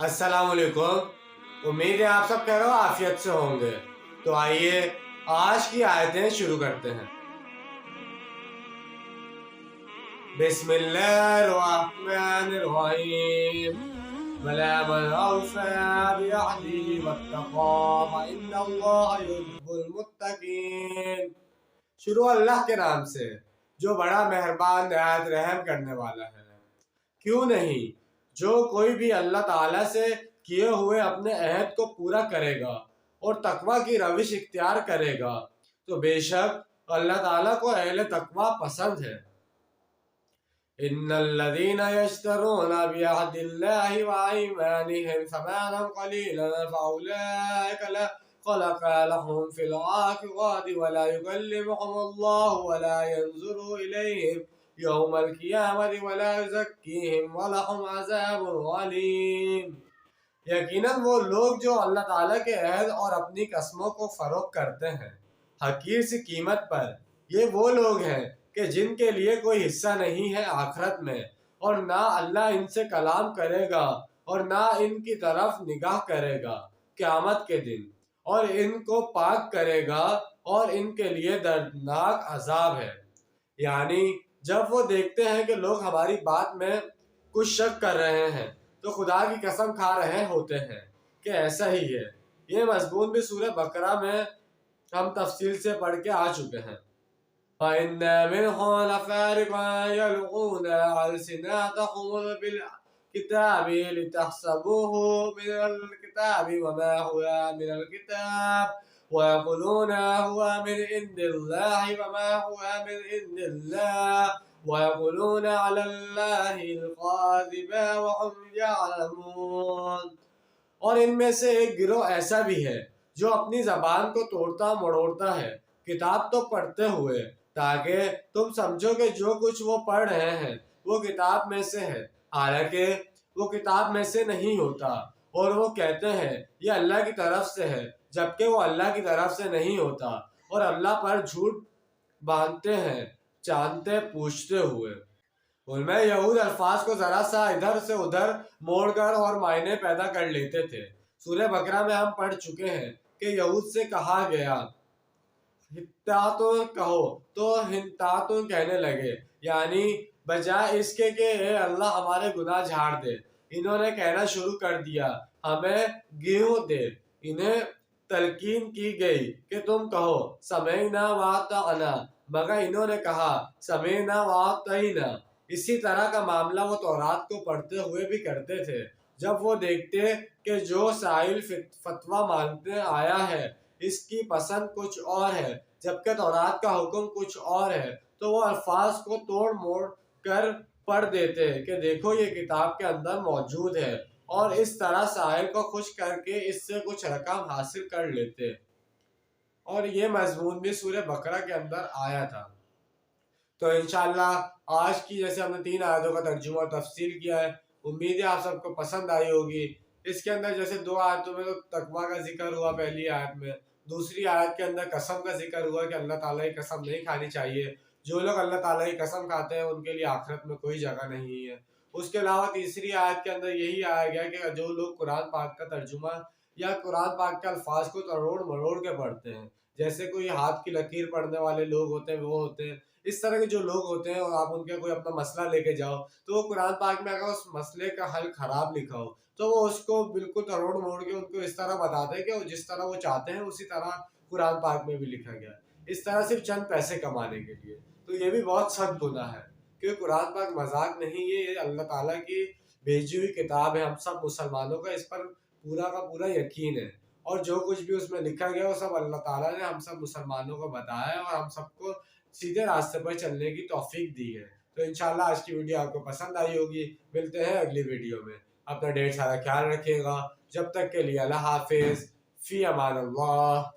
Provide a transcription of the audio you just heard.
अस्सलाम वालेकुम। उम्मीद है आप सब कह रहे हो आफियत से होंगे। तो आइए आज की आयतें शुरू करते हैं। बिस्मिल्लाहिर्रहमानिर्रहीम। वला मन औफा बिअहदिही वत्तक़ा फइन्नल्लाहा युहिब्बुल मुत्तक़ीन। शुरू अल्लाह के नाम से जो बड़ा मेहरबान निहायत रहम करने वाला है। क्यों नहीं, जो कोई भी अल्लाह ताला से किए हुए अपने अहद को पूरा करेगा और तकवा की रविश इख्तियार करेगा तो बेशक अल्लाह ताला को अहले तकवा पसंद है। इन्नल्लज़ीना यश्तरून बिअहदिल्लाहि व अयमानिहिम समानन क़लीलन फउलाइका खलक़ लहुम फिल आखिरति वला युकल्लिमुहुमुल्लाहु वला यंजुरु इलैहिम यौमल क़ियामति वला युज़क्कीहिम वलहुम अज़ाबुन अलीम। यकीनन वो लोग जो अल्लाह ताला के अहद और अपनी कसमों को फरोख्त करते हैं हकीर सी कीमत पर, ये वो लोग हैं कि जिनके लिए कोई हिस्सा नहीं है आखिरत में, और ना अल्लाह इनसे कलाम करेगा और ना इनकी तरफ निगाह करेगा क़यामत के दिन, और इनको पाक करेगा और इनके लिए दर्दनाक अजाब है। यानी जब वो देखते हैं कि लोग हमारी बात में कुछ शक कर रहे हैं तो खुदा की कसम खा रहे होते हैं कि ऐसा ही है। ये मज़मून भी सूरह बकरा में हम तफसील से पढ़ के आ चुके हैं। वयक़ूलून हुवा मिन इंदिल्लाहि वमा हुवा मिन इंदिल्लाह वयक़ूलून अलल्लाहिल काज़िब वहुम यअलमून। और इनमें से एक गिरोह ऐसा भी है जो अपनी ज़बान को तोड़ता मरोड़ता है किताब तो पढ़ते हुए, ताकि तुम समझो कि जो कुछ वो पढ़ रहे हैं वो किताब में से है, हालांकि वो किताब में से नहीं होता। और वो कहते हैं ये अल्लाह की तरफ से है, जबकि वो अल्लाह की तरफ से नहीं होता, और अल्लाह पर झूठ बांधते हैं जानते पूछते हुए। उनमें यहूद अल्फाज को जरा सा इधर से उधर मोड़कर और मायने पैदा कर लेते थे। सूरह बकरा में हम पढ़ चुके हैं कि यहूद से कहा गया हित्तातुन कहो तो हिंतातुन कहने लगे, यानी बजाय इसके कि अल्लाह हमारे गुनाह झाड़ दे, इन्होंने कहना शुरू कर दिया हमें गेहूं दे। इन्हें तलकीन की गई कि तुम कहो समीअना व अताअना, मगर इन्होंने कहा समीअना व अतईना। इसी तरह का मामला वो तौरात को पढ़ते हुए भी करते थे। जब वो देखते कि जो साहिल फतवा मानते आया है इसकी पसंद कुछ और है जबकि तौरात का हुक्म कुछ और है, तो वो अल्फाज को तोड़ मोड़ कर पढ़ देते कि देखो ये किताब के अंदर मौजूद है, और इस तरह साहिल को खुश करके इससे कुछ रकम हासिल कर लेते। और ये मजमून भी सूरह बकरा के अंदर आया था। तो इंशाल्लाह आज की जैसे हमने 3 आयतों का तर्जुमा और तफसील किया है, उम्मीद है आप सबको पसंद आई होगी। इसके अंदर जैसे 2 आयतों में तो तकवा का जिक्र हुआ पहली आयत में, दूसरी आयत के अंदर कसम का जिक्र हुआ कि अल्लाह ताला की कसम नहीं खानी चाहिए, जो लोग अल्लाह ताला की कसम खाते हैं उनके लिए आखिरत में कोई जगह नहीं है। उसके अलावा तीसरी आयत के अंदर यही आया गया कि जो लोग कुरान पाक का तर्जुमा या कुरान पाक के अल्फाज को तरोड़ मरोड़ के पढ़ते हैं, जैसे कोई हाथ की लकीर पढ़ने वाले लोग होते हैं, वो होते हैं इस तरह के जो लोग होते हैं, और आप उनके कोई अपना मसला लेके जाओ तो वो कुरान पाक में अगर उस मसले का हल खराब लिखा हो तो वो उसको बिल्कुल तरोड़ मोड़ के उनको इस तरह बताते हैं कि वो जिस तरह वो चाहते हैं उसी तरह कुरान पाक में भी लिखा गया है, इस तरह सिर्फ चंद पैसे कमाने के लिए। तो ये भी बहुत सख्त गुनाह है, क्योंकि कुरान पाक मजाक नहीं है, ये अल्लाह ताला की भेजी हुई किताब है। हम सब मुसलमानों का इस पर पूरा का पूरा यकीन है, और जो कुछ भी उसमें लिखा गया वो सब अल्लाह ताला ने हम सब मुसलमानों को बताया है और हम सबको सीधे रास्ते पर चलने की तौफीक दी है। तो इंशाल्लाह आज की वीडियो आपको पसंद आई होगी। मिलते हैं अगली वीडियो में। अपना ढेर सारा ख्याल रखिएगा। जब तक के लिए अल्लाह हाफिज, फी अमान अल्लाह।